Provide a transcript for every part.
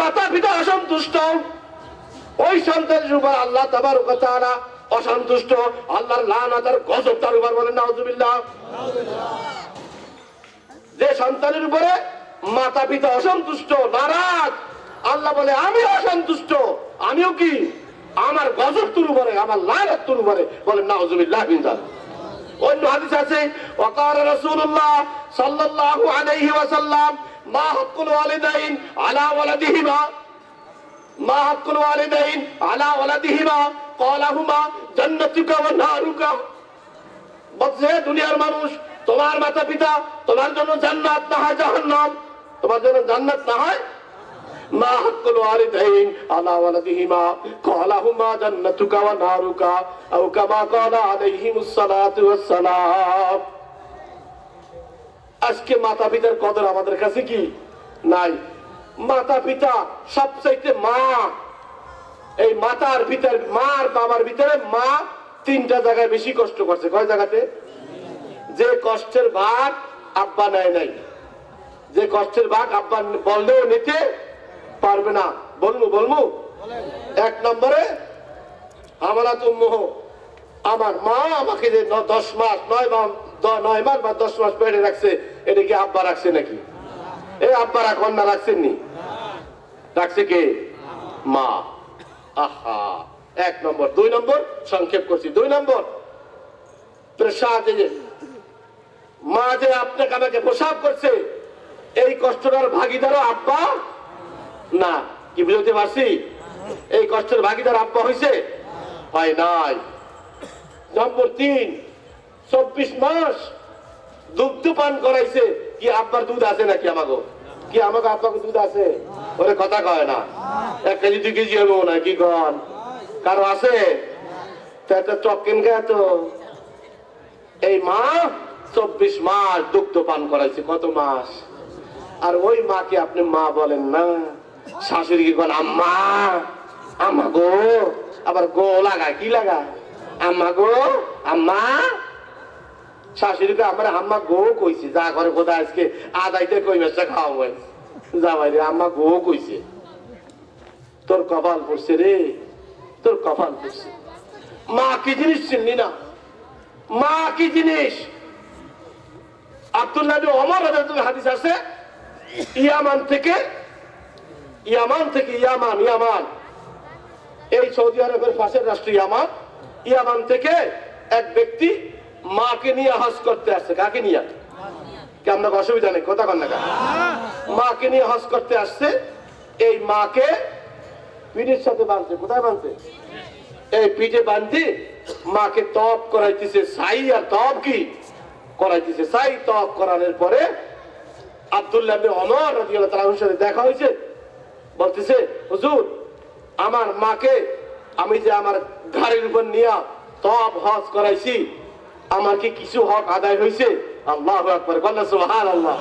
মাতা পিতা অসন্তুষ্ট, ওই সন্তানের উপর আল্লাহ তাবারক ওয়া তাআলা অসন্তুষ্ট, আল্লাহর লানাত আর গজব তার উপর, বলেন নাউযুবিল্লাহ। যে সন্তানের উপরে মাতা পিতা অসন্তুষ্ট, নারাজ, আল্লাহ বলে আমি অসন্তুষ্ট, আমিও কি, আমার গজব তোর উপরে, আমার লানাত তোর উপরে, বলেন নাউযুবিল্লাহ মিন যালিক। অন্য হাদিস আছে, ওয়াকার রাসূলুল্লাহ সাল্লাল্লাহু আলাইহি ওয়াসাল্লাম মা হাক্কুল ওয়ালিদাইন আলা ওয়ালাদিহিমা, মা হাক্কুল ওয়ালিদাইন আলা ওয়ালাদিহিমা ক্বালাহুমা জান্নাতুকা ওয়া নারুকা। বলছে দুনিয়ার মানুষ, তোমার মাতা পিতা তোমার জন্য জান্নাত না হয় জাহান্নাম, তোমার জন্য জান্নাত না হয়, মা হাক্কুল ওয়ালিদাইন আলা ওয়ালাদিহিমা ক্বালাহুমা জান্নাতুকা ওয়া নারুকা আও কামা ক্বালা আলাইহিমুস সালাতু ওয়াস সালাম। আজকে মাতা পিতার কদর আমাদের কাছে কি নাই। মাতা পিতা সবচাইতে মা, এই মাতার পিতার, মার বাবার ভিতরে মা তিনটা জায়গায় বেশি কষ্ট করছে। কয় জায়গাতে? যে কষ্টের ভাগ আব্বা নেয় নাই, যে কষ্টের ভাগ আব্বা বললেও নিতে পারবে না। বলবো এক নম্বরে আমানত উম্মুহ, আমার মা আমাকে যে 10 মাস 9 মাস বা 10 মাস পেটে রাখছে, এটা কি আব্বা রাখছে নাকি? এই আব্বারা কন্যা রাখছেননি, রাখছে কে? মা। আহা, এক নম্বর। 2 নম্বর, সংক্ষেপ করছি, 2 নম্বর, প্রসাদ, মা যে আপনাকে আমাকে প্রসাব করছে, এই কষ্টটার ভাগিদারও আব্বা না। কি বুঝতে পারছি? এই কষ্টের ভাগিদার আব্বা হয়েছে? হয় নাই। নম্বর 3, 24 মাস দুগ্ধ পান করাইছে, কি আব্বার দুধ আছে নাকি? আমাকে কি, আমাকে আব্বাকে দুধ আছে? ওরে কথা কয় না। 1 কেজি 2 কেজি হবে না, কি কন? কারো আছে? চকেন গায়ে তো এই মা 24 মাস দুগ্ধ পান করাইছে। কত মাস? আর ওই মাকে আপনি মা বলেন না, শাশুড়ি কি কন আম্মা, আম্মা গো, আবার গো লাগায়, কি লাগায়? আম্মা গো, আম্মা। শাশুড়িকে আমার আম্মা গো কইছে, যা করে কোথায় আজকে আদাইতে কই মাছটা খাওয়া হয়, যা ভাই আম্মা গো কইছে। তোর কপাল পড়ছে রে, তোর কপাল পড়ছে। মা কি জিনিস চিনলি না? মা কি জিনিস? আব্দুল্লাহ ইবনে ওমর রাদিয়াল্লাহু হাদিস আছে, ইয়ামান থেকে ইয়ামান, এই সৌদি আরবের পাশের রাষ্ট্র ইয়ামান থেকে এক ব্যক্তি মাকে নিয়ে হজ করতে আসছে। কাকে নিয়ে? কেমন অসুবিধা নেই, কথা কন না। মাকে নিয়ে হজ করতে আসছে। এই মাকে পিঠের সাথে বাঁধছে। কোথায় বাঁধছে? এই পিঠে বাঁধতে মাকে তপ করাইতেছে, সাই আর তপ কি করাইতেছে। সাই তপ করানোর পরে আব্দুল্লাহ ইবনে ওমর রাদিয়াল্লাহু তাআলার সাথে দেখা হয়েছে। বলতেছে, হুজুর, আমার মাকে আমি যে আমার ঘাড়ের উপর নিয়ে তপ হজ করাইছি, আমার কি কিছু হক আদায় হয়েছে? আল্লাহু আকবার, বলেন সুবহানাল্লাহ।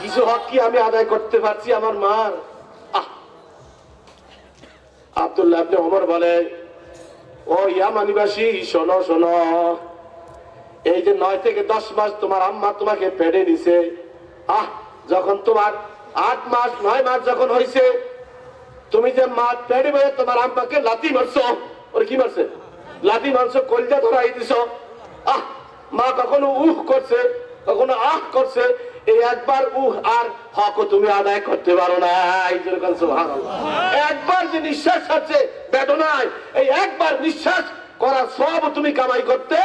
কিছু হক কি আমি আদায় করতে পারছি আমার মার? আব্দুল্লাহ ইবনে ওমর বলে, ও ইয়ামানিবাসী, শোনো শোনো, এই যে 9 থেকে 10 মাস তোমার আম্মা তোমাকে পেটে নিছে, যখন তোমার 8 মাস 9 মাস যখন হয়েছে, তুমি যে মা পেটে বসে তোমার আম্মাকে লাথি মারছো। ওর কি মারছে? লাথি মারছো, কলজা ধরাই দিছ। মা কখনো উহ করছে, কখনো আহ করছে, এই একবার উহ আর হক তুমি আদায় করতে পারো না। একবার যে নিঃশ্বাস ছাড়ছে বেদনায়, এই একবার নিঃশ্বাস করার সব তুমি কামাই করতে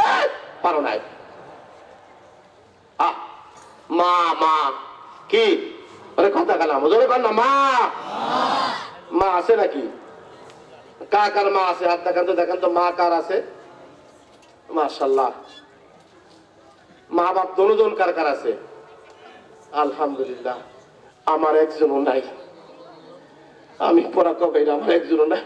পারো না। মা মা কি কথা কালাম না, মা মা আছে নাকি? কার কার মা আছে? হাত দেখান তো, দেখেন তো মা কার আছে? মাশাআল্লাহ। মা বাপ দুজন কার কার আছে? আলহামদুলিল্লাহ। আমার একজনও নাই। আমি পড়া কবে, আমার একজনও নাই।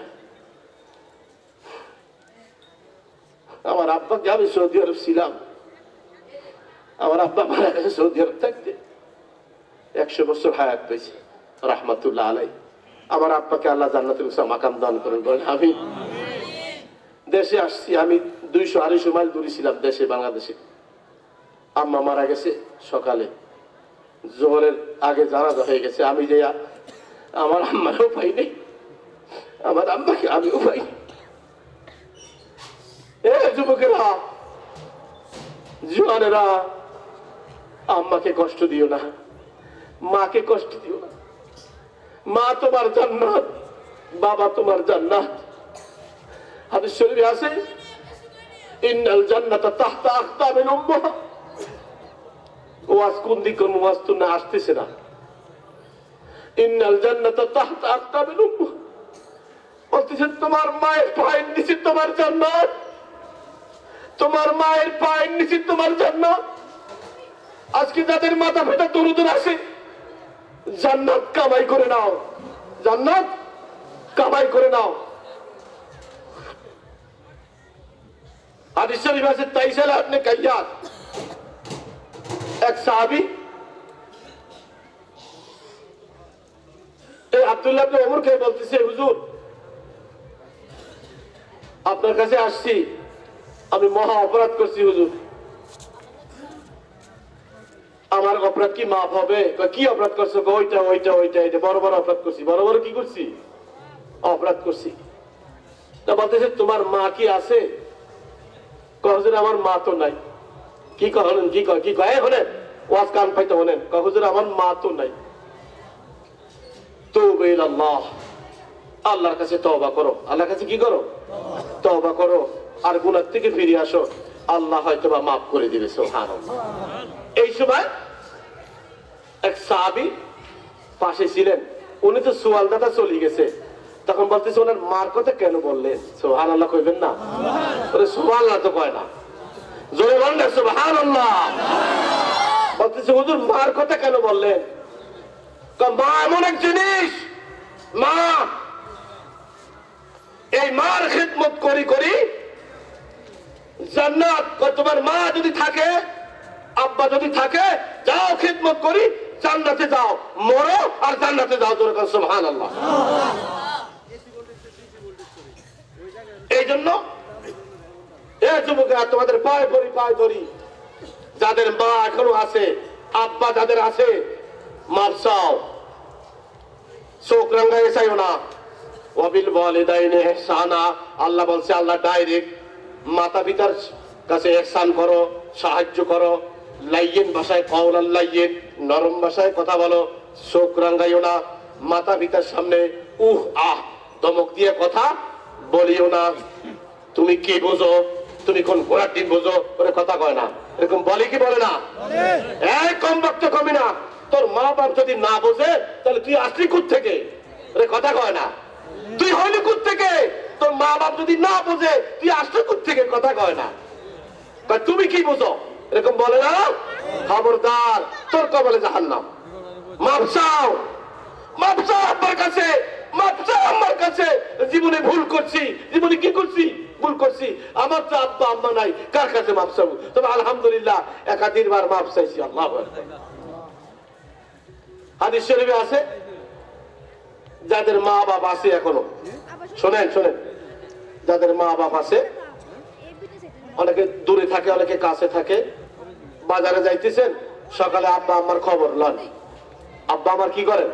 আমার আব্বাকে, আমি সৌদি আরব ছিলাম, আমার আব্বা মারা গেছে সৌদি আরব থাকতে, 100 বছর হায়াত পেয়েছে রাহমাতুল্লাহ আলাই। আমার আব্বাকে আল্লাহ জান্নাতুল মাকাম দান করেন, বলেন আমিন। দেশে আসছি আমি, 200-250 মাইল দূরে ছিলাম দেশে, বাংলাদেশে। আম্মা মারা গেছে সকালে, জোহরের আগে জানাজা হয়ে গেছে। আমি যে আমার আম্মারও পাই নেই, আমার আম্মাকে আমিও পাই। এ যুবকেরা, জোয়ানেরা, আম্মাকে কষ্ট দিও না, মাকে কষ্ট দিও না। মা তোমার জান্নাত, বাবা তোমার জান্নাত। হাদিস শরীফে আছে, ইন্নাল জান্নাতা তাহতা আকতামিল উম্মাহ। ওয়াজ কোন দিক কোন ওয়াজ তো না আসতেছে না। ইন্নাল জান্নাতা তাহতা আকতামিল উম্মাহ, বলতেছেন তোমার মায়ের পায়ের নিচে তোমার জান্নাত, তোমার মায়ের পায়ের নিচে তোমার জান্নাত। আজকে যাদের মাথা ফেটা দরুদুর আসে, জান্নাত কামাই করে নাও, জান্নাত কামাই করে নাও। হাদিস শরীফ আছে, তাইসাল ইবনে কাইয়াস, এক সাহাবী, এই আব্দুল্লাহ ইবনে ওমরকে বলতেছে, হুজুর আপনার কাছে আসছি, আমি মহা অপরাধ করছি হুজুর, আমার অপরাধ কি মাফ হবে? কি অপরাধ করছো? ওইটা ওইটা ওইটা এটা বড় বড় অপরাধ করছি। বড় বড় কি করছি? অপরাধ করছি। তা বলতেছে তোমার মা কি আছে? হুজুর আমার মা তো নাই। কি করেন? কি কয়? কি কয়? হলেন ওয়াজ কান পাইতে হলেন। হুজুর আমার মা তো নাই। তওবা ইলাল্লাহ, আল্লাহর কাছে তওবা করো। আল্লাহর কাছে কি করো? তওবা করো, আর গুনাহ থেকে ফিরে আসো, আল্লাহ হয়তো বা মাফ করে দিবে। সুবহানাল্লাহ। এই সময় এক সাহাবী পাশে ছিলেন, উনি তো সুয়ালদাতা চলে গেছে। তখন বলতেছে, ওনার মার কথা কেন বললেন? সুবহানাল্লাহ কইবেন না? ওরে সুবহানাল্লাহ তো কয় না, জোরে বলেন না সুবহানাল্লাহ। বলতেছে, হুজুর মার কথা কেন বললেন? মা এমন এক জিনিস, মা, এই মার খিদমত করি করি জান্নাত। তোমার মা যদি থাকে, আব্বা যদি থাকে, যাও খিদমত করি, জান্নাতে যাও, মরো আর জান্নাতে যাও। সুবহানাল্লাহ। এই জন্য এ যুবকেরা, তোমাদের পায়ে ধরি, পায়ে ধরি, যাদের মা এখনো আছে, আব্বা যাদের আছে, মাফ চাও, চোখ রাঙ্গায় চাইও না। ওয়াবিল ওয়ালিদাইনি ইহসানা, আল্লাহ বলছে, আল্লাহ ডাইরেক্ট মাতা পিতার কাছে ইহসান করো, সাহায্য করো। লাইয়িন ভাষায় কাওলাল লাইয়িন, নরম ভাষায় কথা বলো, চোখ রাঙ্গাইও না। মাতা পিতার সামনে উহ আহ ধমক দিয়ে কথা বলিও না। তুমি কি বোঝো? তুমি কোন ঘোড়ার ডিম বোঝো? ওরে কথা কয় না, এরকম বলে কি বলে না? এই কম বক্ত কমি না। তোর মা বাপ যদি না বোঝে, তাহলে তুই আসলি কোথ থেকে? ওরে কথা কয় না। তুই হইলি কোথ থেকে? তোর মা বাপ যদি না বোঝে, তুই আসলি কোথ থেকে? কথা কয় না। তুমি কি বোঝো? এরকম বলে না। খবরদার, তোর কবলে জাহান্নাম। মাপ চাও, মাপ চাও আব্বার কাছে, মাপ চাও আম্মার কাছে। জীবনে ভুল করছি, জীবনে কি করছি? ভুল করছি। আমার তো আব্বা আম্মা নাই, কার কাছে মাপ চাবো? তবে আলহামদুলিল্লাহ একাধিকবার মাপ চাইছি। আল্লাহু আকবার। হাদিস শরীফে আছে, যাদের মা বাপ আছে এখনো, শোনেন শোনেন, যাদের মা বাপ আছে, অনেকে দূরে থাকে, অনেকে কাছে থাকে, বাজারে যাইতেছেন, সকালে আব্বা আম্মার খবর লন। আব্বা আমার কি করেন?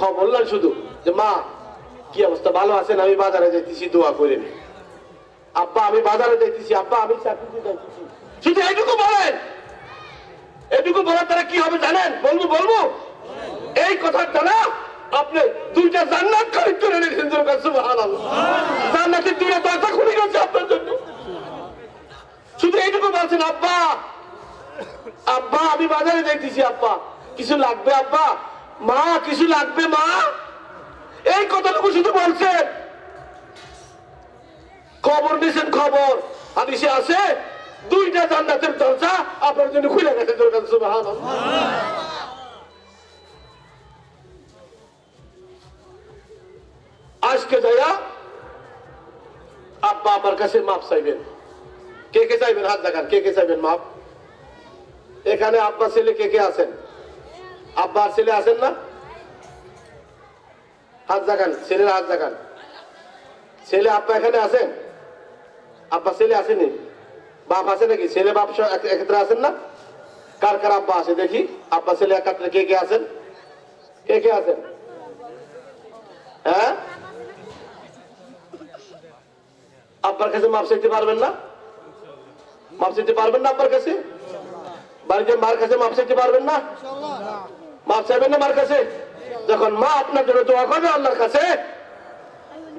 খবর লন শুধু, যে মা কি অবস্থা, ভালো আছেন? আমি বাজারে যাইতেছি, দোয়া করে নি। আব্বা আমি বাজারে যাইতেছি, আব্বা আমি চাকরিতে যাইতেছি। শুধু এইটুকু বলেন। এটুকু বলার দ্বারা কি হবে জানেন? বলবো বলবো এই কথার দ্বারা আপনি দুইটা জান্নাত খরিদ করে নিয়েছেন। সুবহানাল্লাহ। জান্নাতের দুইটা দরজা খুলে গেছে আপনার জন্য। শুধু এইটুকু বলছেন, আব্বা আব্বা আমি বাজারে যাইতেছি, আব্বা কিছু লাগবে? আব্বা মা কিছু লাগবে? মা, এই কথাটুকু শুধু বলছেন। খবর নিয়েছেন, খবর হাদিসে আছে, দুইটা জান্নাতের দরজা আপনার জন্য খুলে গেছে। সুবহানাল্লাহ। আজকে যাইয়া আব্বা আমার কাছে মাপ চাইবেন। কে কে চাইবেন? হাত দেখান, কে কে চাইবেন মাপ? এখানে আব্বা ছেলে কে কে আছেন? আব্বার ছেলে আছেন না? হাত দেখান, ছেলের হাত দেখান। ছেলে আব্বা এখানে আছেন? আব্বা ছেলে আসেনি? বাপ আছে নাকি? ছেলে বাপ একত্রে আছেন না? কার কার আব্বা আছে দেখি? আব্বা ছেলে একত্রে কে কে আছেন? কে কে আছেন? আব্বার কাছে মাপ চাইতে পারবেন না? মাপ চাইতে পারবেন না আব্বার কাছে? বাড়িতে মার কাছে মাপ চাইতে পারবেন না? মাপ চাইবেন না মার কাছে? যখন মা আপনার জন্য দোয়া করবে আল্লাহর কাছে,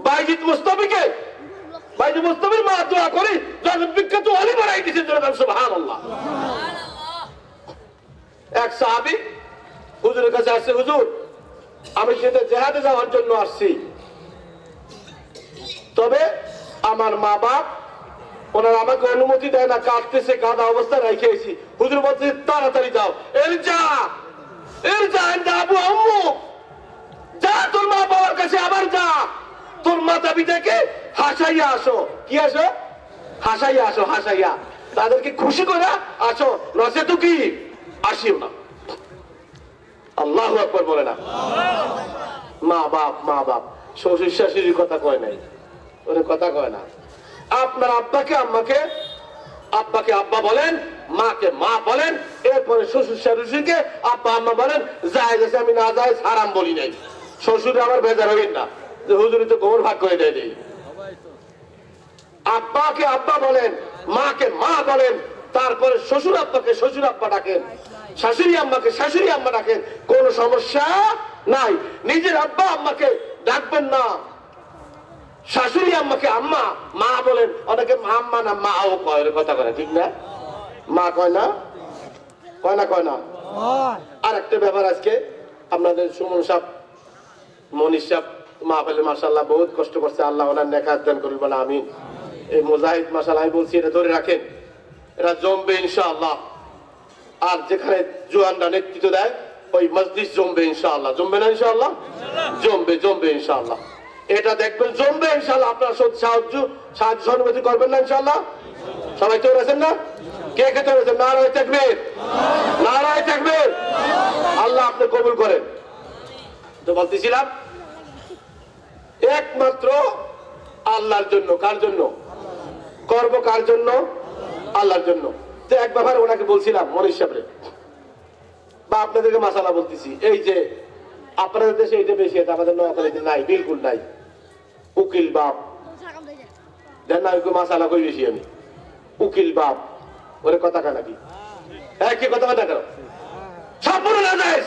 বাইজিদ মুস্তাফিকে, বাইজিদ মুস্তাফির মা দোয়া করি জগৎ বিখ্যাত আলী বানাই দিয়েছেন সুবহানাল্লাহ। এক সাহাবী হুজুরের কাছে আসছে, হুজুর আমি সেটা জেহাদে যাওয়ার জন্য আসছি, তবে আমার মা বাপ ওনারা আমাকে অনুমতি দেয় না, কাঁদতেছে, কাঁদা অবস্থায় রেখেছি। হুজুর বলছে তাড়াতাড়ি যাও, এর যা আবু আম্মু যা, তোর মা বাবার কাছে আবার যা, তোর মাতা পিতাকে হাসাইয়া আসো। কি আসো? হাসাইয়া আসো, হাসাইয়া তাদেরকে খুশি করে আসো, নসে তো কি আসিও না। আল্লাহু আকবার বলে না? মা বাপ শ্বশুর শাশুড়ির কথা কয় নাই, ওর কথা কয় না। আপনার আব্বাকে আম্মাকে, আব্বাকে আব্বা বলেন, মাকে মা বলেন, এরপরে শ্বশুর শাশুড়িকে আব্বা আম্মা বলেন। যায় গেছে আমি না যায় হারাম বলি নাই। শ্বশুরে আবার বেজার হইন না যে হুজুরি তো গোবর ভাগ করে দেয় নেই। আব্বাকে আব্বা বলেন, মাকে মা বলেন, তারপরে শ্বশুর আব্বাকে শ্বশুর আব্বা ডাকেন, শাশুড়ি আম্মাকে শাশুড়ি আম্মা ডাকেন, কোন সমস্যা নাই। নিজের আব্বা আম্মাকে ডাকবেন না, শাশুড়ি আম্মাকে আম্মা মা বলেন। অনেকে আম্মা না মাও কয়, কথা কয়, ঠিক না? মা কয় না, কয় না, কয় না। আর একটা ব্যাপার, আজকে আপনাদের সুমন সাহেব, মনীষ সাহেব মা ফেলে মাশাআল্লাহ বহুত কষ্ট করছে, আল্লাহ ওনার নেকাত দান করুন বলে আমিন। এই মুজাহিদ মাশাআল্লাহ আমি বলছি এটা ধরে রাখেন, এরা জমবে ইনশাআল্লাহ। আর যেখানে জুয়ানরা নেতৃত্ব দেয় ওই মজলিস জমবে ইনশাআল্লাহ। জমবে না ইনশাআল্লাহ? জমবে ইনশাআল্লাহ। এটা দেখবেন জমবে ইনশাআল্লাহ। আপনারা সাহায্য সহযোগিতা করবেন না ইনশাআল্লাহ? সবাই তৈরি আছেন না? কে কে তৈরি আছেন? নারায়ে তাকবীর, নারায়ে তাকবীর। আল্লাহ আপনি কবুল করেন। তো বলতেছিলাম একমাত্র আল্লাহর জন্য। কার জন্য করব? কার জন্য? আল্লাহর জন্য। তো এক ব্যাপার ওনাকে বলছিলাম, মনীষ সাহেবরে বা আপনাদেরকে মাসালা বলতেছি, এই যে আপনাদের দেশে এটা বেশি, এটা আমাদের নোয়াখালীতে নাই, বিলকুল নাই। উকিল বাপ দেন না, মাসালা কই বেশি আমি। উকিল বাপ ওরে কথা কানা কি? হ্যাঁ, কি কথা কানা কেন? সম্পূর্ণ না যায়,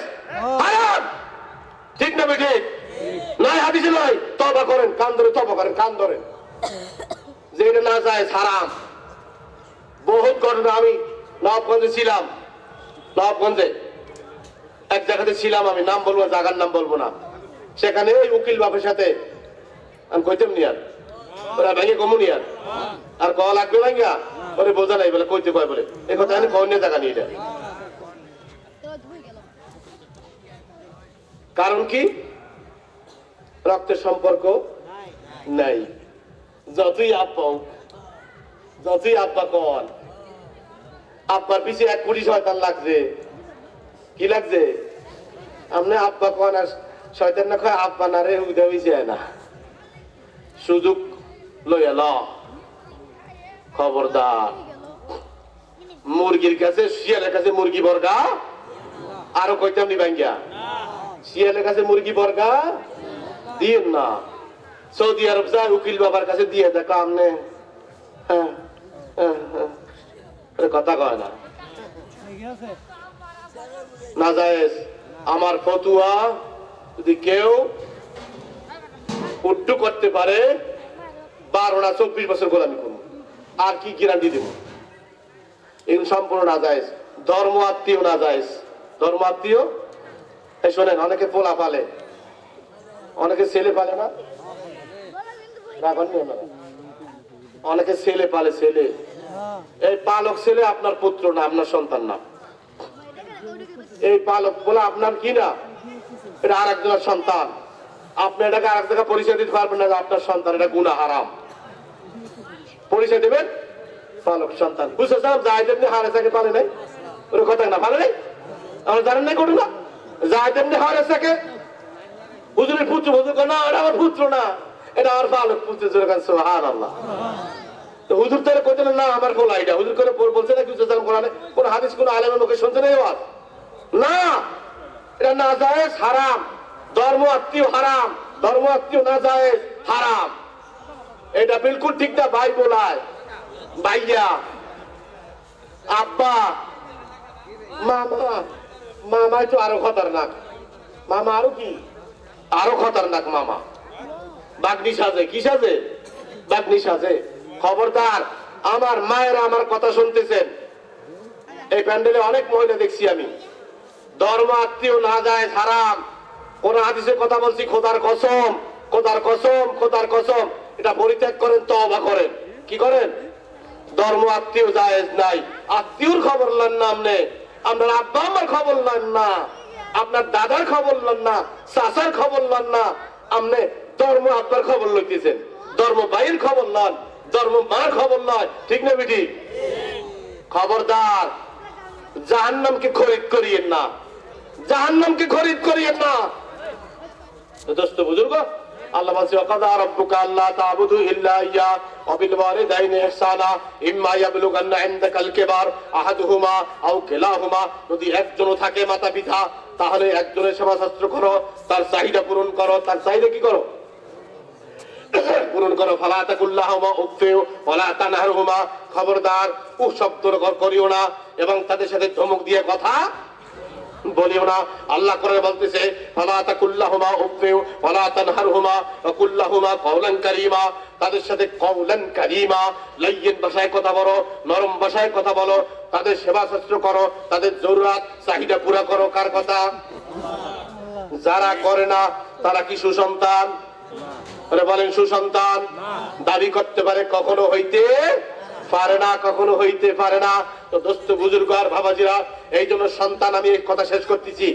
ঠিক না বেঠে? নাই হাদিসে নয়, তওবা করেন, কান ধরে তওবা করেন, কান ধরেন যে এটা না যায় হারাম। বহুত ঘটনা, আমি নবাবগঞ্জে ছিলাম, নবাবগঞ্জে এক জায়গাতে ছিলাম, আমি নাম বলবো, জায়গার নাম বলবো না। সেখানে ওই উকিল বাপের সাথে আমি কইতাম নি, আর ওরা ভেঙে কমুনি আর কওয়া লাগবে ভাঙ্গা, ওরে বোঝা নাই বলে কইতে কয় বলে এই কথা আমি কয় নিয়ে জায়গা নিয়ে। এটা কারণ কি? রক্তের সম্পর্ক নাই। যতই আব্বা কন, আব্বার পিছিয়ে 1 কোটি শয়তান লাগছে। কি লাগছে? আপনি আব্বা কন আর শয়তান না কয় আব্বা না রে, উদা হইছে না। সুযোগ লইয়া ল, খবরদার। মুরগির কাছে শিয়ালের কাছে মুরগি বর্গা, আরো কইতাম নি ভাঙ্গিয়া, শিয়ালের কাছে মুরগি বর্গা দিন না। সৌদি আরব যায়, উকিল বাবার কাছে দিয়ে দেখো আমনে কথা কয় না, না জায়েজ। আমার ফতুয়া যদি কেউ উড্ডু করতে পারে 12 না 24 বছর গোলামি করবো, আর কি গ্যারান্টি দেব? এগুলো সম্পূর্ণ না জায়েজ। ধর্ম আত্মীয় না জায়েজ। ধর্ম আত্মীয় এই শোনেন, অনেকে পোলা পালে, অনেকে ছেলে পালে না, অনেকে ছেলে পালে। ছেলে, এই পালক ছেলে আপনার পুত্র না, আপনার সন্তান না। এই পালক বলে আপনার কি না, এটা আর একজনের সন্তান। আপনি এটাকে আর এক জায়গায় পরিচয় দিতে পারবেন না যে আপনার সন্তান, এটা গুনাহ হারাম। পরিচয় দেবেন পালক সন্তান। বুঝতেছিলাম জায়েদ হারেসাকে পালে নাই, ওর কথা না পালে নাই, আমরা জানেন না করুন না। জায়েদ হারেসাকে হুজুরের পুত্র, হুজুর না এটা আমার পুত্র না, এটা আমার পালক পুত্র। সুবহানাল্লাহ। তো হুজুর তাহলে কইতেন না আমার পোলা, এটা হুজুর করে বলছে না কিছু কোরআনে, কোন হাদিস কোন আলেমের মুখে শুনতে নেই না, এটা না জায়েজ, হারাম। ধর্ম আত্মীয় হারাম, ধর্ম আত্মীয় না জায়েজ, হারাম। এটা বিলকুল ঠিক না। ভাই বলায়, ভাইয়া, আব্বা, মামা। মামাই তো আরো খতরনাক। মামা আরো কি, আরো খতরনাক মামা। বাগনি সাজে, কি সাজে? বাগনি সাজে। খবরদার, আমার মায়েরা আমার কথা শুনতেছেন। এই প্যান্ডেলে অনেক মহিলা দেখছি আমি। ধর্ম আত্মীয় না যায় হারাম। কোন হাদিসে কথা বলছি, খোদার কসম, খোদার কসম, খোদার কসম, এটা পরিত্যাগ করেন, তওবা করেন। কি করেন? ধর্ম আত্মীয় জায়েজ নাই। আত্মীয়র খবর লন না আপনি, আপনার আব্বা আমার খবর লন না, আপনার দাদার খবর লন না, চাচার খবর লন না, আপনি ধর্ম আব্বার খবর লইতেছেন। ধর্ম ভাইয়ের খবর লন, ধর্ম মার খবর নয়। ঠিক না বেটি? খবরদার, জাহান্নামকে খরিদ করিয়েন না, জাহান্নামকে খরিদ করিয়েন না। দোস্ত বুজুর্গ, আল্লাহ বলছে ওয়াকাদা রাব্বুকা আল্লা তা'বুদু ইল্লা ইয়্যা ওয়া বিল ওয়ালিদাইনি ইহসানা ইম্মা ইয়াবলুগান্না ইনদাকাল কিবার আহাদুহুমা আও কিলাহুমা। যদি একজনও থাকে মাতা পিতা, তাহলে একজনের সেবা শাস্ত্র করো, তার চাহিদা পূরণ করো। তার চাহিদা কি করো? পূরণ করো। ফালা তাকুল্লাহুমা উফফিউ ওয়ালা তানহারহুমা। খবরদার, উফ শব্দ করিও না এবং তাদের সাথে ধমক দিয়ে কথা বলিও না। আল্লাহ কোরআনে বলতেছে ফালা তাকুল্লাহুমা উফফিউ ওয়ালা তানহারহুমা ওয়া কুল্লাহুমা কওলান কারীমা। তাদের সাথে কওলান কারীমা, লাইয়িন ভাষায় কথা বলো, নরম ভাষায় কথা বলো, তাদের সেবা শাস্ত্র করো, তাদের জরুরত চাহিদা পুরা করো। কার কথা? যারা করে না তারা কি সুসন্তান? বলেন সুসন্তান দাবি করতে পারে? কখনো হইতে পারে না, কখনো হইতে পারে না। তো দোস্ত বুজুর্গ আর বাবাজিরা, এই জন্য সন্তান, আমি এই কথা শেষ করতেছি,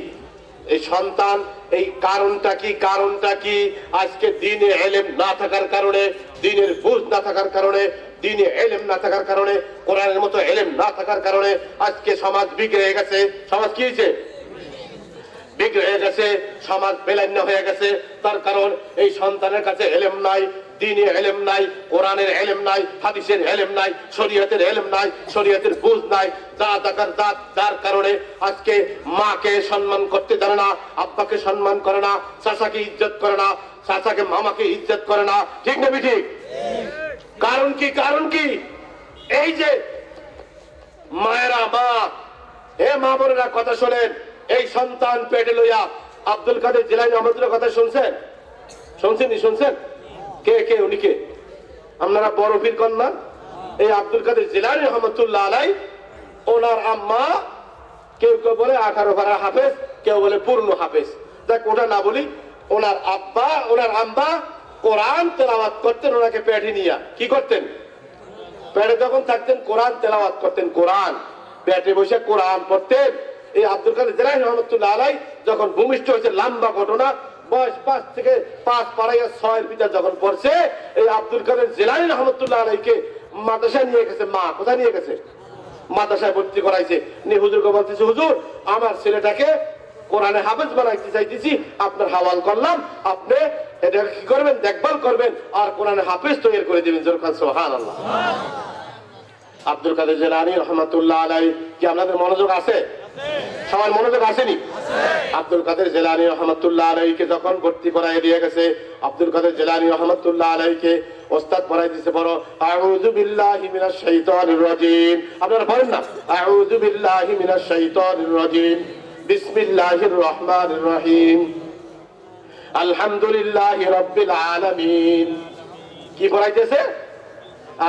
এই সন্তান, এই কারণটা কি? কারণটা কি? আজকে দিনে ইলম না থাকার কারণে, দিনের বুঝ না থাকার কারণে, দিনে ইলম না থাকার কারণে, কোরআনের মতো ইলম না থাকার কারণে আজকে সমাজ বিগড়ে গেছে। সমাজ কি হয়েছে? বিগড়ে গেছে, সমাজ বেলান্য হয়ে গেছে। তার কারণ এই সন্তানের কাছে ইলম নাই, দ্বীনের ইলম নাই, কোরআনের ইলম নাই, হাদিসের ইলম নাই, শরীয়তের ইলম নাই, শরীয়তের বুঝ নাই। যার কারণে আজকে মাকে সম্মান করতে জানে না, আব্বাকে সম্মান করে না, চাচাকে ইজ্জত করে না, চাচাকে মামাকে ইজ্জত করে না। ঠিক না ঠিক? কারণ কি? কারণ কি? এই যে মায়েরা, মা, হে মা বোনেরা কথা শোনেন। এই সন্তান পেটে লইয়া আব্দুল কাদের জিলানী রহমতুল্লাহর কথা শুনছেন? শুনছেন? কে কে উনি কে? আপনারা বড় পীর কন্যা এই আব্দুল কাদের জিলানী রহমতুল্লাহ আলাই, ওনার আম্মা, কেউ কেউ বলে 18 পারা হাফেজ, কেউ বলে পূর্ণ হাফেজ। দেখ, ওটা না বলি, ওনার আব্বা, ওনার আম্মা কোরআন তেলাওয়াত করতেন। ওনাকে পেটে নিয়ে কি করতেন? পেটে যখন থাকতেন কোরআন তেলাওয়াত করতেন, কোরআন পেটে বসে কোরআন পড়তেন। এই আব্দুল কাদের জিলানী রহমতুল্লাহ আলাই যখন ভূমিষ্ঠ হয়েছে, লম্বা ঘটনা, বয়স 5 থেকে 5 পাড়াইয়া 6 এর ভিতর যখন পড়ছে, এই আব্দুল কাদের জিলানী রহমতুল্লাহ আলাইকে মাদ্রাসায় নিয়ে গেছে। মা কোথায় নিয়ে গেছে? মাদ্রাসায় ভর্তি করাইছে। নি হুজুরকে বলতেছে, হুজুর আমার ছেলেটাকে কোরআনে হাফেজ বানাইতে চাইতেছি, আপনার হাওয়াল করলাম, আপনি এটা কি করবেন? দেখভাল করবেন আর কোরআনে হাফেজ তৈরি করে দিবেন। জোরখান সুবহানাল্লাহ। আব্দুল কাদের জিলানী রহমতুল্লাহ আলাই কি আপনাদের মনোযোগ আছে? সবার মনোযোগ আসেনি? আব্দুল কাদের জিলানী রহমতুল্লাহ আলাইকে যখন ভর্তি করাই দিয়ে গেছে, আব্দুল কাদের জিলানী রহমতুল্লাহ আলাইকে ওস্তাদ পড়াই দিয়েছে, বড় আউযু বিল্লাহি মিনাশ শাইতানির রাজিম। আপনারা পড়েন না? আউযু বিল্লাহি মিনাশ শাইতানির রাজিম, বিসমিল্লাহির রহমানির রহিম, আলহামদুলিল্লাহি রাব্বিল আলামিন। কি পড়াইতেছে?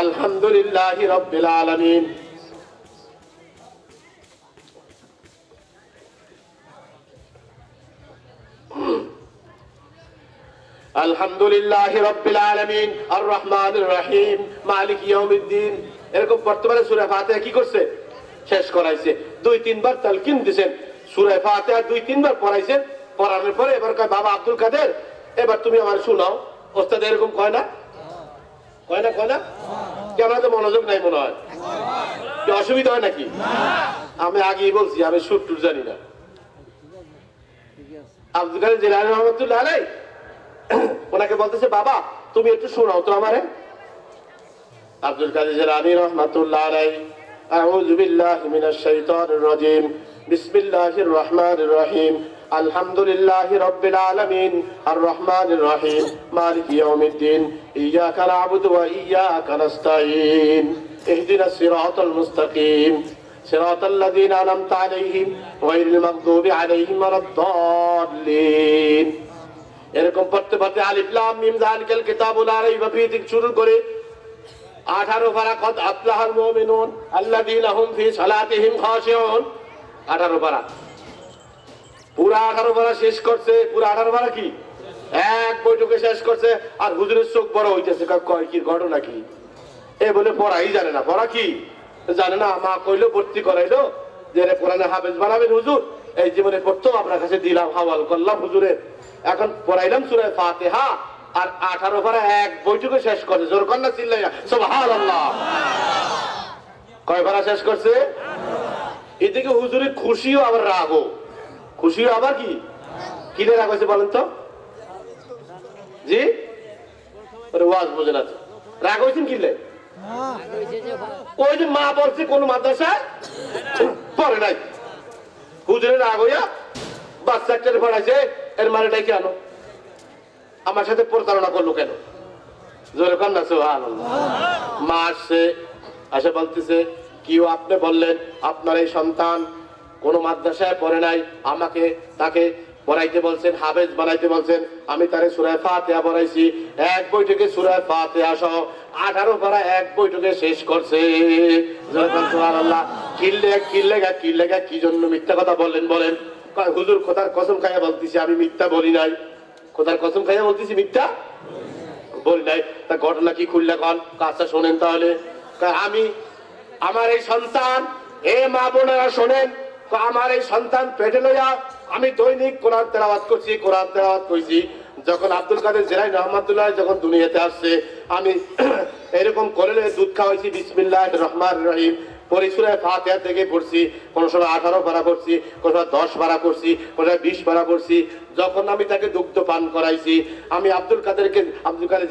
আলহামদুলিল্লাহি রাব্বিল আলামিন। আলহামদুলিল্লাহি রাব্বিল আলামিন আর রহমানির রহিম মালিক ইয়াউমিদ্দিন। এরকম বর্তমানে সূরা ফাতিহা কি করছে? শেষ করাইছে। 2-3 বার তালকিন দিবেন, সূরা ফাতিহা 2-3 বার পড়াইছেন। পড়ানোর পরে এবার কয়, বাবা আব্দুল কাদের, এবার তুমি আমার শোনাও। ওস্তাদ এরকম কয় না? কয় না? কয় না? কেন? তো মনোযোগ নাই মনে হয়। কি অসুবিধা হয় নাকি? আমি আগেই বলছি, আমি সুর টুর জানি না। আব্দুল কাদের জিলানী রহমতুল্লাহ আলাই ওনাকে বলতেছে, বাবা তুমি একটু শোনাও তো আমারে। আব্দুল কাদের জিলানী রহমাতুল্লাহ আলাইহি আউযু বিল্লাহি মিনাশ শাইতানির রাজিম বিসমিল্লাহির রহমানির রহিম আলহামদুলিল্লাহি রাব্বিল আলামিন আর রহমানির রহিম মালিকি ইয়াউমিদ্দিন ইয়াকা না'বুদু ওয়া ইয়াকা নাস্তাঈন ইহদিনাস সিরাতাল মুস্তাকিম সিরাতাল লাযীনা আন'আমতা আলাইহিম গায়রিল মাগদুবি আলাইহিম ওয়ালাদ-দাল্লিন। এরকম পড়তে পড়তে আলিফ লাম মিম যালিকাল কিতাবু লা রাইবা ফীহি থেকে শুরু করে 18 পারা কদ আফলাহাল মুমিনুন আল্লাযীনা হুম ফী সালাতিহিম খাশিউন। 18 পারা, পুরা 18 পারা শেষ করছে। পুরা 18 পারা কি এক বৈঠকে শেষ করছে। আর হুজুরের চোখ বড় হইতেছে, কয় কি ঘটনা কি? এ বলে পড়াই জানে না। পড়া কি জানে না। মা কইলো ভর্তি করাইলো যে কোরআনে হাফেজ বানাবেন হুজুর, এই জীবনে পড়তো আপনার কাছে দিলাম, হাওয়াল করলাম হুজুরের। এখন পড়াইলাম সূরা ফাতিহা আর 18 পারা এক বৈঠকে শেষ করছে। জোর কন্যা চিল্লাইয়া সুবহানাল্লাহ। কয় পারা শেষ করছে? এদিকে হুজুরের খুশিও আবার রাগও। খুশিও আবার কি কিনে রাগ হয়েছে বলেন তো? জি ওয়াজ বোঝে না। রাগ হয়েছেন কিনলে? ওই যে মা বলছে কোন মাদ্রাসায় পড়ে নাই, হুজুরের রাগ হইয়া বাচ্চা একটা পড়াইছে, এর মানেটাই কেন আমার সাথে প্রতারণা করলো কেন? জোরে কন্যা সুবহানাল্লাহ। মা আসছে, আসে বলতেছে কি আপনি বললেন আপনার এই সন্তান কোন মাদ্রাসায় পড়ে নাই, আমাকে তাকে পড়াইতে বলছেন, হাফেজ বানাইতে বলছেন। আমি তারে সূরা ফাতিহা পড়াইছি, এক বৈঠকে সূরা ফাতিহা সহ 18 পারা এক বৈঠকে শেষ করছে। সুবহানাল্লাহ। কিল্লেগা কি জন্য মিথ্যা কথা বললেন বলেন? হুজুর খোদার কসম খাইয়া বলতেছি আমি মিথ্যা বলি নাই। খোদার কসম খাইয়া বলতেছি মিথ্যা বলি নাই। তা ঘটনা কি খুললে কন? কাজটা শোনেন তাহলে। আমি আমার এই সন্তান, এ মা বোনেরা শোনেন, আমার এই সন্তান পেটে লইয়া আমি দৈনিক কোরআন তেলাওয়াত করছি, কোরআন তেলাওয়াত কইছি। যখন আব্দুল কাদের জিলানী রহমাতুল্লাহ যখন দুনিয়াতে আসছে, আমি এরকম করে দুধ খাওয়াইছি বিসমিল্লাহির রহমানির রহিম পরে সূরা ফাতিহা থেকে পড়ছি। কোন সময় 18 পারা পড়ছি, কোন সময় 10 পারা পড়ছি, কোন সময় 20 পারা পড়ছি। যখন আমি তাকে দুগ্ধ পান করাইছি, আমি আব্দুল কাদের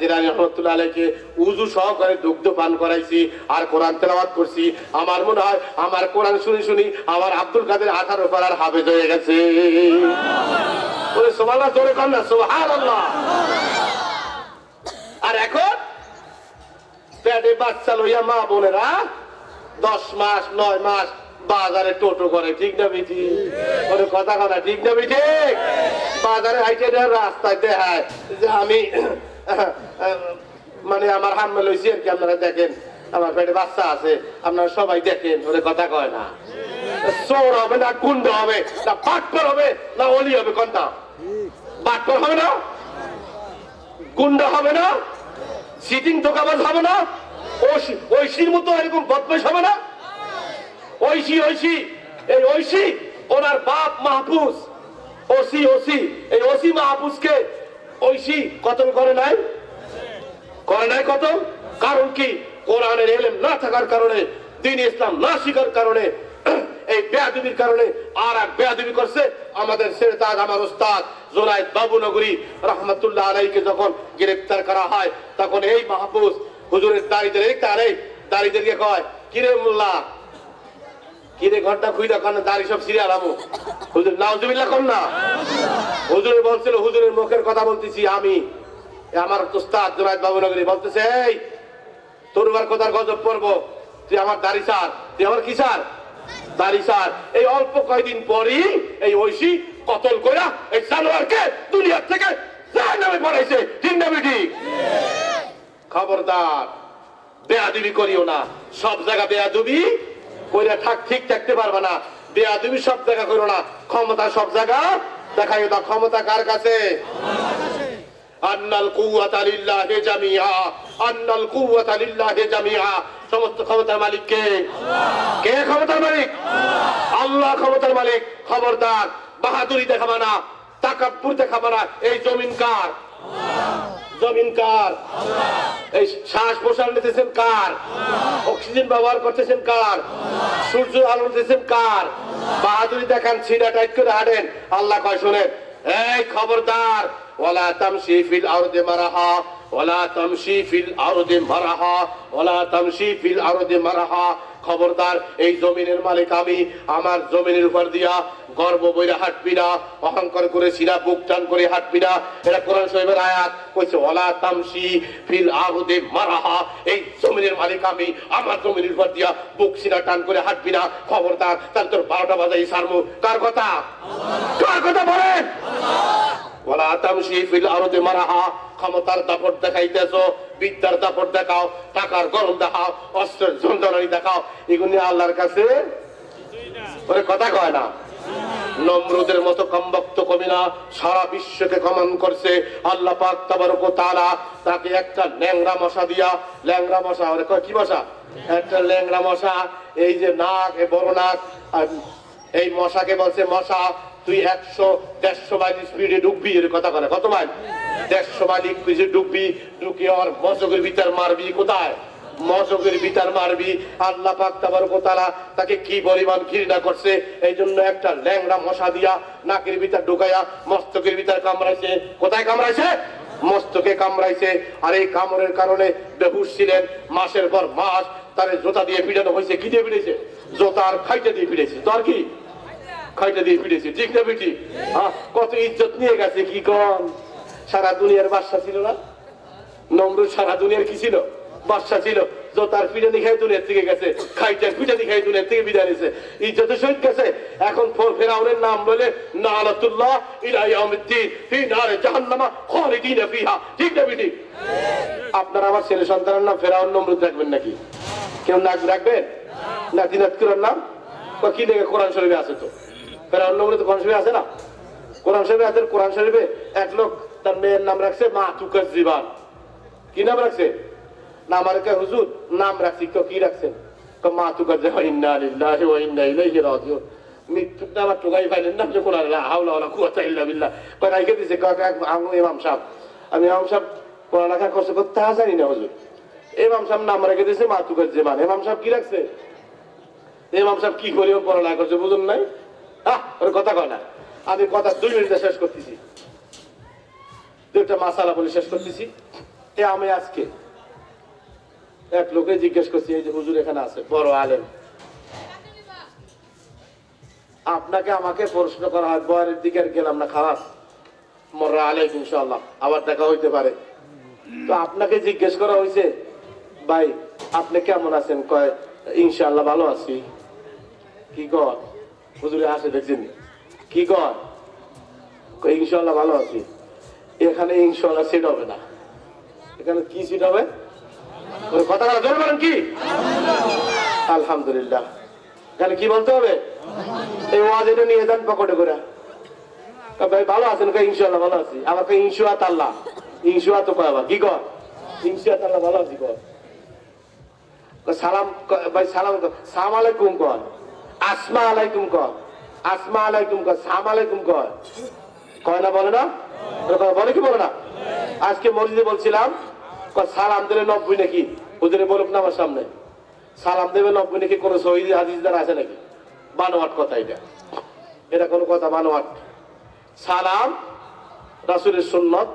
জিলানী রহমাতুল্লাহ আলাইহিকে উযু সহকারে দুগ্ধ পান করাইছি আর কোরআন তেলাওয়াত করছি। আমার মনে হয় আমার কোরআন শুনি শুনি আমার আব্দুল কাদের 18 পারার হাফেজ হয়ে গেছে। ওরে সুবহানাল্লাহ, জোরে কর না সুবহানাল্লাহ। আর এখন পেটে বাচ্চা লইয়া মা বোনেরা 10 মাস 9 মাস বাজারে টোটো করে, ঠিক না বিঠি? ওরে কথা কথা ঠিক না বিঠি? বাজারে হাইটে রাস্তায় দেখায় যে আমি মানে আমার হাম্মে লইছি আর কি, আপনারা দেখেন আমার পেটে বাচ্চা আছে, আপনারা সবাই দেখেন। ওরে কথা কয় না। চোর হবে না গুন্ডা হবে না বাটপার হবে না অলি হবে? কোনটা? বাটপার হবে না, গুন্ডা হবে না, সিটিং ধোকাবাজ হবে না, ঐশীর মতো এরকম বদমাশ হবে না। ঐশী এই ঐশী ওনার বাপ মাহফুজ ওসি এই ওসি মাহফুজকে ঐশী কতল করে নাই কতল। কারণ কি? কোরআনের ইলম না থাকার কারণে, দ্বীন ইসলাম না শিখার কারণে, এই বেয়াদবির কারণে। আর এক বেয়াদবি করছে আমাদের সেরতাজ, আমার উস্তাদ জুনায়েদ বাবুনগরী রহমাতুল্লাহ আলাইহিকে যখন গ্রেফতার করা হয়, তখন এই মাহফুজ হুজুরের দাড়িদেরকে কয় কিরে মোল্লা, কিরে ঘন্টা খুইরা কান দাড়ি সব সিরিয়াল আমু। হুজুর নাউজুবিল্লাহ কর না। হুজুরে বলছিল, হুজুরের মুখের কথা বলতেছি আমি, আমার উস্তাদ জুনায়েদ বাবুনগরী বলতেছে, এই তোর বার কথার গজব পড়বো, তুই আমার দাড়ি ছাড়, তুই আমার কি ছাড়? দাড়ি ছাড়। এই অল্প কয়দিন পরই এই ঐশী কতল কইরা এই জানোয়ারকে দুনিয়া থেকে জাহান্নামে পড়াইছে, ঠিক না বেটি? খবরদার বেয়াদবি করিও না। সব জায়গা বেয়াদবি কইরা ঠিক থাকতে পারবে না। বেয়াদবি সব জায়গা করো না। ক্ষমতা সব জায়গা দেখাই দাও। ক্ষমতা কার কাছে? আন্নাল কুওয়াতা লিল্লাহি জামিআ, আন্নাল কুওয়াতা লিল্লাহি জামিআ। সমস্ত ক্ষমতার মালিক কে? কে ক্ষমতার মালিক? আল্লাহ ক্ষমতার মালিক। খবরদার বাহাদুরি দেখাবা না, তাকাব্বুর দেখাবা না। এই জমিন কার? জমিন কার? এই শ্বাস প্রশ্বাস নিতেছেন কার? অক্সিজেন ব্যবহার করতেছেন কার? সূর্য আলো দিতেছেন কার? বাহাদুরি দেখান, সিনা টাইট করে হাঁটেন। আল্লাহ কয় শোনেন, এই খবরদার, ওয়ালা তামশি ফিল আরদি মারাহা, ওয়ালা তামশি ফিল আরদি মারাহা, ওয়ালা তামশি ফিল আরদি মারাহা। খবরদার, এই জমিনের মালিক আমি, আমার জমিনের উপর দিয়া গর্ব বইরা হাঁটবি না, অহংকার করে সিরা বুক টান করে হাঁটবি না। এটা কোরআন শরীফের আয়াত কইছে, ওয়ালা তামশি ফিল আরদি মারাহা, এই জমিনের মালিক আমি, আমার জমিনের উপর দিয়া বুক সিরা টান করে হাঁটবি না। খবরদার, তার তোর 12টা বাজাই সারমু। কার কথা? কার কথা বলেন? ওয়ালা তামশি ফিল আরদি মারাহা, ক্ষমতার দাপট দেখাইতেছো, বিদ্যার দাপট দেখাও, টাকার গরম দেখাও, অস্ত্রের ঝঞ্ঝানি দেখাও, এগুলি আল্লাহর কাছে ওরে কথা কয় না। নমরুদের মতো কমবক্ত কবি না, সারা বিশ্বকে কমান করছে আল্লাহ পাক তাবারক ওয়া তাআলা। তাকে একটা ল্যাংড়া মশা দিয়া, ল্যাংড়া মশা ওরে কয় কি মশা? একটা ল্যাংড়া মশা, এই যে নাক, এ বড় নাক, এই মশাকে বলছে মশা তুই 100-150 মাইল স্পিডে ডুববি। এর কথা বলে কত মাইল? 150 মাইল স্পিডে ডুববি, ঢুকে আর মশকের ভিতর মারবি। কোথায়? মশকের ভিতর মারবি। আল্লাহ পাক তাবারক ওয়া তাআলা তাকে কি পরিমাণ ঘৃণা করছে, এই জন্য একটা ল্যাংড়া মশা দিয়া নাকের ভিতর ঢুকাইয়া মস্তকের ভিতর কামড়াইছে। কোথায় কামড়াইছে? মস্তকে কামড়াইছে। আর এই কামড়ের কারণে বেহুশ ছিলেন মাসের পর মাস। তারে জোতা দিয়ে পিটানো হয়েছে। কি দিয়ে পিটেছে? জোতার খাইটা দিয়ে পিটেছে। তো আর কি? খাইটা দিয়ে পিটেছে। ঠিক না বেটি? কত ইজ্জত নিয়ে গেছে কি কন? সারা দুনিয়ার বাদশা ছিল না নমরুদ? সারা দুনিয়ার কি ছিল? বাদশা ছিল। জোতার পিটানি খাই দুনিয়ার থেকে গেছে, খাইটার পিটানি খাই দুনিয়ার থেকে বিদায় নিয়েছে, ইজ্জতের সহিত গেছে। এখন ফেরাউনের নাম বলে নালাতুল্লাহ ইলা ইয়াউমিদ্দিন ফি নারে জাহান্নামা খালিদিনা ফিহা। ঠিক না বেটি? আপনারা আমার ছেলে সন্তানের নাম ফেরাউন নমরুদ রাখবেন নাকি? কেউ নাক রাখবেন না? দিনাজপুরের নাম কি দেখে? কোরআন শরীফে আছে তো। ফেরাউন নমরুদ কোরআন শরীফে আছে না? কোরআন শরীফে আছে। কোরআন শরীফে এক লোক তার মেয়ের নাম রাখছে মা তুকার জীবান। কি নাম রাখছে? না আমার হুজুর নাম রাখছি। কি রাখছেন? মা তুকার জীবান। ইন্না লিল্লাহি ওয়া ইন্না ইলাইহি রাজিউন। মৃত্যুর নাম টুকাই পাইলেন না? যে কোরআন লা হাওলা ওয়ালা কুওয়াতা ইল্লা বিল্লাহ কয় রাইখে দিছে। ইমাম সাহেব, আমি ইমাম সাহেব পড়ালেখা করছে করতে জানি না হুজুর। ইমাম সাহেব নাম রেখে দিয়েছে মা তুকার জীবান। ইমাম সাহেব কি রাখছে? ইমাম সাহেব কি করি পড়ালেখা করছে বুঝুন নাই? ওর কথা কয় না। আমি কথা 2 মিনিটে শেষ করতেছি, 2টা মাসালা বলে শেষ করতেছি। আমি আজকে এক লোকে জিজ্ঞেস করছি, এই যে হুজুর এখানে আছে, বড় আলেম, আপনাকে আমাকে প্রশ্ন করা হয়, বয়ের দিকে গেলাম না, খারাপ মর্রা আলেম ইনশাআল্লাহ আবার দেখা হইতে পারে। তো আপনাকে জিজ্ঞেস করা হয়েছে, ভাই আপনি কেমন আছেন? কয় ইনশাআল্লাহ ভালো আছি। কি কর? হুজুরে আসে দেখছেন? কি কর? ইনশাআল্লাহ ভালো আছি। এখানে ইনশাআল্লাহ সেট হবে না। এখানে কি সেট হবে? কথা বলা জোরে বলেন কি? আলহামদুলিল্লাহ। এখানে কি বলতে হবে? এই ওয়াজ এটা নিয়ে যান পকেটে করে। ভাই ভালো আছেন? ইনশাআল্লাহ ভালো আছি। আবার ইনশাআত আল্লাহ, ইনশাআত কয় আবার কি কর? ইনশাআত আল্লাহ ভালো আছি কর। সালাম ভাই সালাম সালাম আলাইকুম কর, আসমা আলাইকুম কর, আসমা আলাইকুম কর, সালাম আলাইকুম কর। কয় না? বলে না? বলে কি বলে না? আজকে মসজিদে বলছিলাম সালাম দিলে 90 নাকি? হুজুরে বলুক না আমার সামনে, সালাম দেবে 90 নাকি? কোন শহীদ হাদিসদার আছে নাকি? বানোয়াট কথা এটা। এটা কোন কথা? বানোয়াট। সালাম রাসূলের সুন্নাত,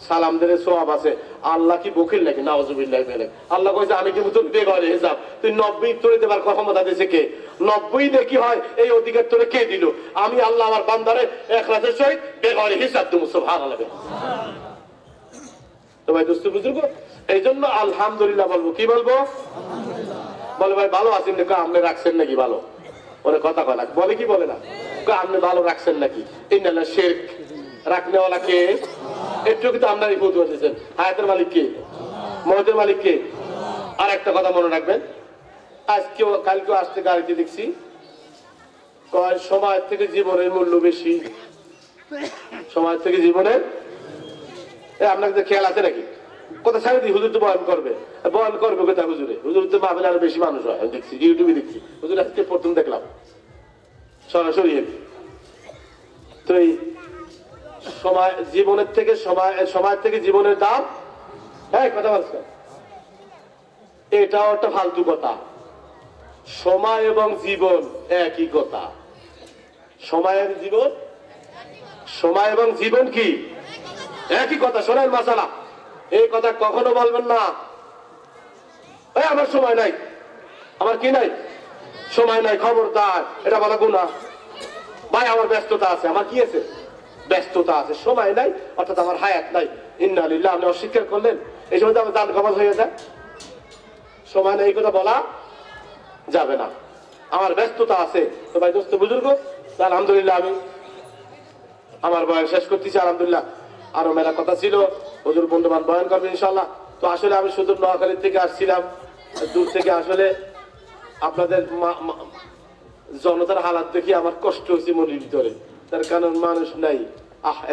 সালাম দিলে সওয়াব আছে। আল্লাহ কি বকিল নাকি? নাউজুবিল্লাহ। আল্লাহ কইছে আমি কি তোর বেগরে হিসাব, তুই 90 তোরে দেবার ক্ষমতা দিয়েছে কে? 90 দিয়ে কি হয়? এই অধিকার তোরে কে দিল? আমি আল্লাহ আমার বান্দারে ইখলাসের সহিত বেগরে হিসাব দেব। সুবহানাল্লাহ। তো ভাই দোস্ত বুজুর্গ, এই জন্য আলহামদুলিল্লাহ বলবো। কি বলবো? বলে ভাই ভালো আছেন নাকি? আপনি রাখছেন নাকি ভালো? ওরে কথা কয় না। বলে কি বলে না? আপনি ভালো রাখছেন নাকি? ইন্নাল্লাহ শিরক রাখনেওয়ালা কে? একটু কিন্তু আপনারই বুঝ বসেছেন। হায়াতের মালিক কে? মৌতের মালিক কে? আর একটা কথা মনে রাখবেন, আজকেও কালকেও আসতে গাড়িতে দেখছি কয় সময় থেকে জীবনের মূল্য বেশি। সময় থেকে জীবনের আপনাকে খেয়াল আছে নাকি? কথা ছাড়ে দিই, হুজুর তো বয়ান করবে। বয়ান করবে কোথায়? হুজুরে, হুজুর তো মাহফিলে আরো বেশি মানুষ হয়। দেখছি ইউটিউবে দেখছি, হুজুর আজকে প্রথম দেখলাম সরাসরি। তো এই সময় জীবনের থেকে সময় থেকে জীবনের দাম, হ্যাঁ কথা বলছে, এটাও একটা ফালতু কথা। সময় এবং জীবন একই কথা। সময়ের জীবন, সময় এবং জীবন কি একই কথা? শোনেন মাসালা, এই কথা কখনো বলবেন না আমার সময় নাই, আমার কি নাই, সময় নাই, খবরদার, এটা বলা গুনাহ। ভাই আমার ব্যস্ততা আছে, আমার কি আছে, ব্যস্ততা আছে, সময় নাই, অর্থাৎ আমার হায়াত নাই। ইন্না লিল্লাহ, আপনি অস্বীকার করলেন, এই সময় তো আমার দান কবজ হয়ে যায়। সময় নেই, এই কথা বলা যাবে না। আমার ব্যস্ততা আছে তো ভাই দোস্ত বুজুর্গ, আলহামদুলিল্লাহ আমি আমার বয়ান শেষ করতেছি। আলহামদুলিল্লাহ আরো মেলা কথা ছিল, হুজুর বন্ধুবান বয়ান করবেন ইনশাআল্লাহ। তো আসলে আমি শুধু নোয়াখালী থেকে আসছিলাম, দূর থেকে আসলে আপনাদের জনতার হালাত দেখি আমার কষ্ট হয়েছে মনের ভিতরে। তার কারণ মানুষ নাই।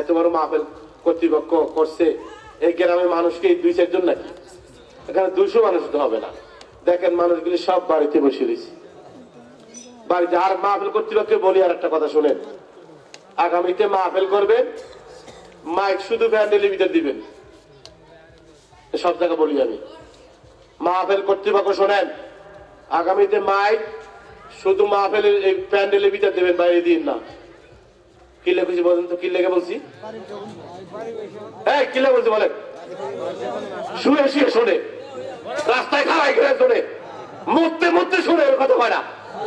এত বড় মাহফিল কর্তৃপক্ষ করছে, এই গ্রামের মানুষকে 2-4 জন নাকি, এখানে 200 মানুষ তো হবে না। দেখেন মানুষগুলি সব বাড়িতে বসে রয়েছে, বাড়িতে। আর মাহফিল কর্তৃপক্ষকে বলি আর একটা কথা শুনেন, আগামীতে মাহফিল করবেন, মাইক শুধু প্যান্ডেলের ভিতর দিবেন, সব জায়গা বলি আমি। মাহফিল কর্তৃপক্ষ শোনেন, আগামীতে মাইক শুধু মাহফিলের এই প্যান্ডেলের ভিতর দেবেন, বাইরে দিন না। কি লেগেছি বলেন তো, কি লেগে বলছি, কি লেগে বলছি বলেন? শুয়ে শুয়ে শোনে, রাস্তায় খাড়াই ঘিরে শোনে, মরতে মরতে শোনে, ওর কথা হয় না,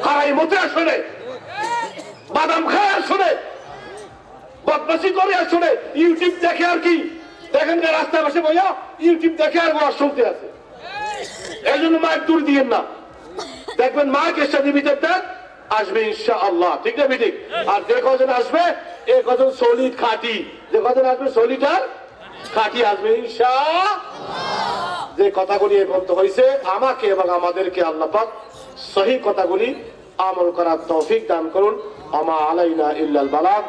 খাড়াই মতে আর শোনে, বাদাম খায় আর শোনে, বদমাশি করে আর শোনে, ইউটিউব দেখে আর কি দেখেন না, রাস্তায় বসে বইয়া ইউটিউব দেখে আর ওয়াজ শুনতে আছে। এই জন্য মাইক দূর দিয়েন না, দেখবেন মাইক এর সাথে ভিতর দেন, আসবে ইনশাআল্লাহ, ঠিক না ঠিক? আর যে কজন আসবে, এই কজন সলিড খাঁটি, যে কজন আসবে সলিড আর খাঁটি আসবে ইনশাআল্লাহ। যে কথাগুলি এই পর্যন্ত হয়েছে, আমাকে এবং আমাদেরকে আল্লাহ পাক সহি কথাগুলি আমল করার তৌফিক দান করুন। আমা আলাইনা ইল্লাল বালাগ।